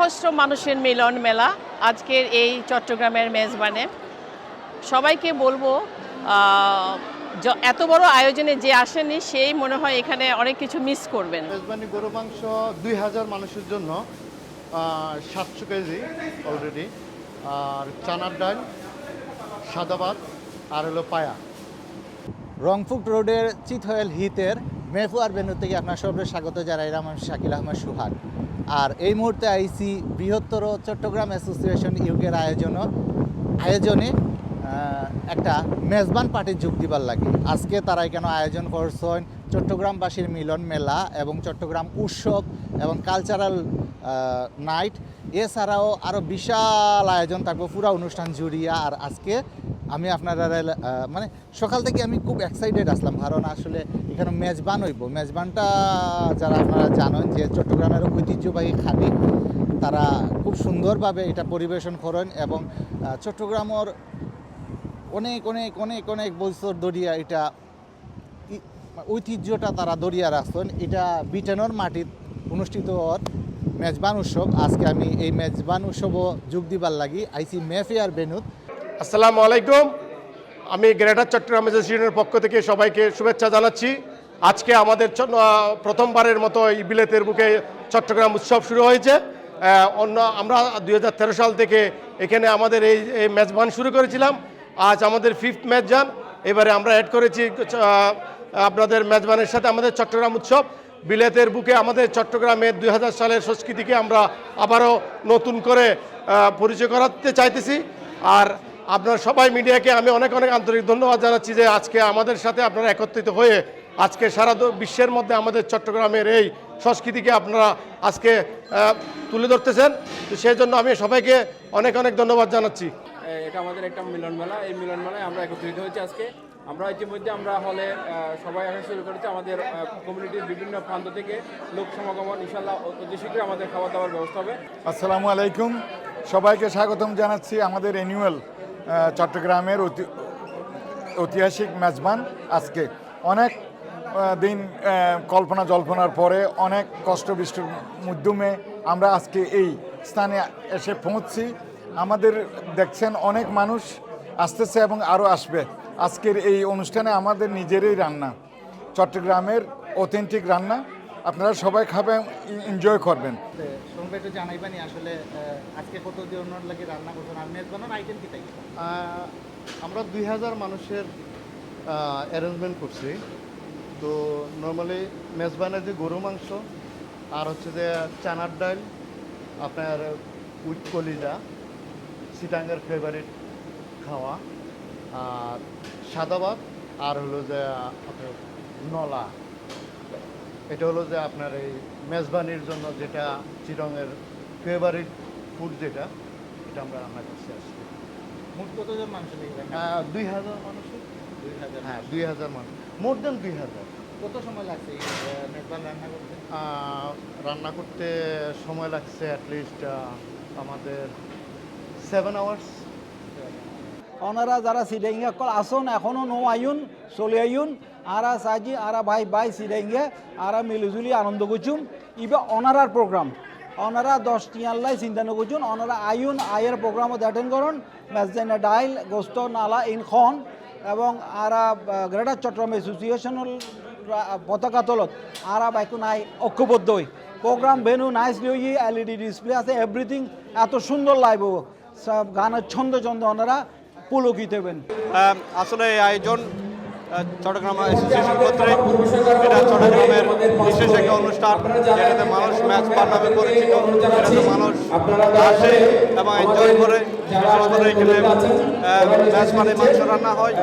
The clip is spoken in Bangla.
সহস্র মানুষের মিলন মেলা আজকের এই চট্টগ্রামের মেজবানে। সবাইকে বলবো এত বড় আয়োজনে যে আসেনি সেই মনে হয় এখানে অনেক কিছু মিস করবেন। মেজবানি গরু মাংস 2000 মানুষের জন্য 700 কেজি অলরেডি, আর চানার ডাল, সাদা ভাত আর হলো পায়া। রংপুর রোডের চিতহয়েল হিতের মেফুয়ার ভেন্যু থেকে আপনার সবাই স্বাগত জানাই। আমি শাকিল আহমেদ সুহাগ। আর এই মুহূর্তে আইসি বৃহত্তর চট্টগ্রাম অ্যাসোসিয়েশন ইউকের আয়োজনে একটা মেজবান পার্টির যোগ দিবার লাগে। আজকে তারা এখানে আয়োজন করছেন চট্টগ্রামবাসীর মিলন মেলা এবং চট্টগ্রাম উৎসব এবং কালচারাল নাইট। এছাড়াও আরও বিশাল আয়োজন থাকবো পুরো অনুষ্ঠান জুড়িয়া। আর আজকে আমি আপনারা মানে সকাল থেকে আমি খুব এক্সাইটেড আসলাম, কারণ আসলে এখানে মেজবান হইব। মেজবানটা যারা আপনারা জানেন যে চট্টগ্রামের ঐতিহ্যবাহী খাদ্য, তারা খুব সুন্দরভাবে এটা পরিবেশন করেন এবং চট্টগ্রামের অনেক অনেক অনেক অনেক বছর ধরিয়া এটা ঐতিহ্যটা তারা ধরিয়া রাখছেন। এটা ব্রিটেনের মাটিত অনুষ্ঠিত হওয়ার মেজবান উৎসব। আজকে আমি এই মেজবান উৎসবও যোগ দিবার লাগি আইসি মেফেয়ার ভেন্যুত। আসসালামু আলাইকুম। আমি গ্রেটার চট্টগ্রাম অ্যাসোসিয়েশনের পক্ষ থেকে সবাইকে শুভেচ্ছা জানাচ্ছি। আজকে আমাদের প্রথমবারের মতো এই বিলেতের বুকে চট্টগ্রাম উৎসব শুরু হয়েছে। আমরা 2013 সাল থেকে এখানে আমাদের এই মেজবান শুরু করেছিলাম। আজ আমাদের 5th মেজবান। এবারে আমরা অ্যাড করেছি আপনাদের মেজবানের সাথে আমাদের চট্টগ্রাম উৎসব। বিলেতের বুকে আমাদের চট্টগ্রামের 2000 সালের সংস্কৃতিকে আমরা আবারও নতুন করে পরিচয় করাতে চাইতেছি। আর আপনার সবাই মিডিয়াকে আমি অনেক অনেক আন্তরিক ধন্যবাদ জানাচ্ছি যে আজকে আমাদের সাথে আপনারা একত্রিত হয়ে আজকে সারা বিশ্বের মধ্যে আমাদের চট্টগ্রামের এই সংস্কৃতিকে আপনারা আজকে তুলে ধরতেছেন। তো সেই জন্য আমি সবাইকে অনেক অনেক ধন্যবাদ জানাচ্ছি। এটা আমাদের একটা মিলন মেলা। এই মিলন মেলায় আমরা একত্রিত হয়েছি আজকে। আমরা ইতিমধ্যে আমরা হলে সবাই আসা শুরু করেছি। আমাদের কমিউনিটির বিভিন্ন প্রান্ত থেকে লোক সমাগমন, ইনশাল্লাহ অতি শীঘ্রই আমাদের খাওয়া দাওয়ার ব্যবস্থা হবে। আসসালামু আলাইকুম, সবাইকে স্বাগতম জানাচ্ছি আমাদের অ্যানুয়াল চট্টগ্রামের ঐতিহাসিক মেজবান। আজকে অনেক দিন কল্পনা জল্পনার পরে অনেক কষ্ট বৃষ্টির মাধ্যমে আমরা আজকে এই স্থানে এসে পৌঁছছি। আমাদের দেখছেন অনেক মানুষ আসতেছে এবং আরও আসবে। আজকের এই অনুষ্ঠানে আমাদের নিজেরই রান্না, চট্টগ্রামের অথেন্টিক রান্না, আপনারা সবাই খাবেন, এনজয় করবেন। একটু জানাইবানি আসলে আজকে কত দিনের লাগে রান্না করছেন আর মেজবানের আইটেম কি থাকে? আমরা 2000 মানুষের অ্যারেঞ্জমেন্ট করছি। তো নর্মালি মেজবানের যে গরু মাংস, আর হচ্ছে যে চানার ডাল, আপনার উইথ কলিজা, চিটাঙ্গের ফেভারিট খাওয়া, আর সাদা ভাত, আর হলো যে আপনার নলা। এটা হলো যে আপনার এই মেজবানির জন্য যেটা চিরঙের ফেভারিট ফুড, যেটা এটা আমরা রান্না করছি আজকে। মোট কতজন মানুষ? 2000 মানুষের। 2000? হ্যাঁ, 2000 মানুষ, মোর দেন 2000। কত সময় লাগছে এই মেজবান রান্না করতে? রান্না করতে সময় লাগছে অ্যাটলিস্ট আমাদের 7 আওয়ার্স। ওনারা যারা সিডাইঙ্গা কল আসুন, এখনও নো আইন চলে আইন, আরা সাজি আরা ভাই সিডাইঙ্গে আরা মিলিজুলি আনন্দ করছুম। ইবা অনারার প্রোগ্রাম, ওনারা 10 টিয়াল্লাই চিন্তা নকরছুন। ওনারা আইন আয়ের প্রোগ্রামত অ্যাটেন্ড করুন। মেজদাইনা ডাইল গোস্ত নালা ইন খন এবং আরা গ্রেটার চট্টগ্রাম অ্যাসোসিয়েশনের পতাকা তলত আরা বাইকু নাই ঐক্যবদ্ধ হই। প্রোগ্রাম ভেনু নাইস লিওই, এলইডি ডিসপ্লে আছে, এভরিথিং এত সুন্দর লাগবে। সব গানের ছন্দ ওনারা পুলকিত হবেন। আসলে এই আয়োজন চট্টগ্রাম অ্যাসোসিয়েশন কর্তৃক, এটা চট্টগ্রামের বিশেষ একটা অনুষ্ঠান, যেটাতে মানুষ মেজবান নামে পরিচিত। এটাতে মানুষ আসে এবং এনজয় করে। এখানে মেজবানে মাংস রান্না হয়।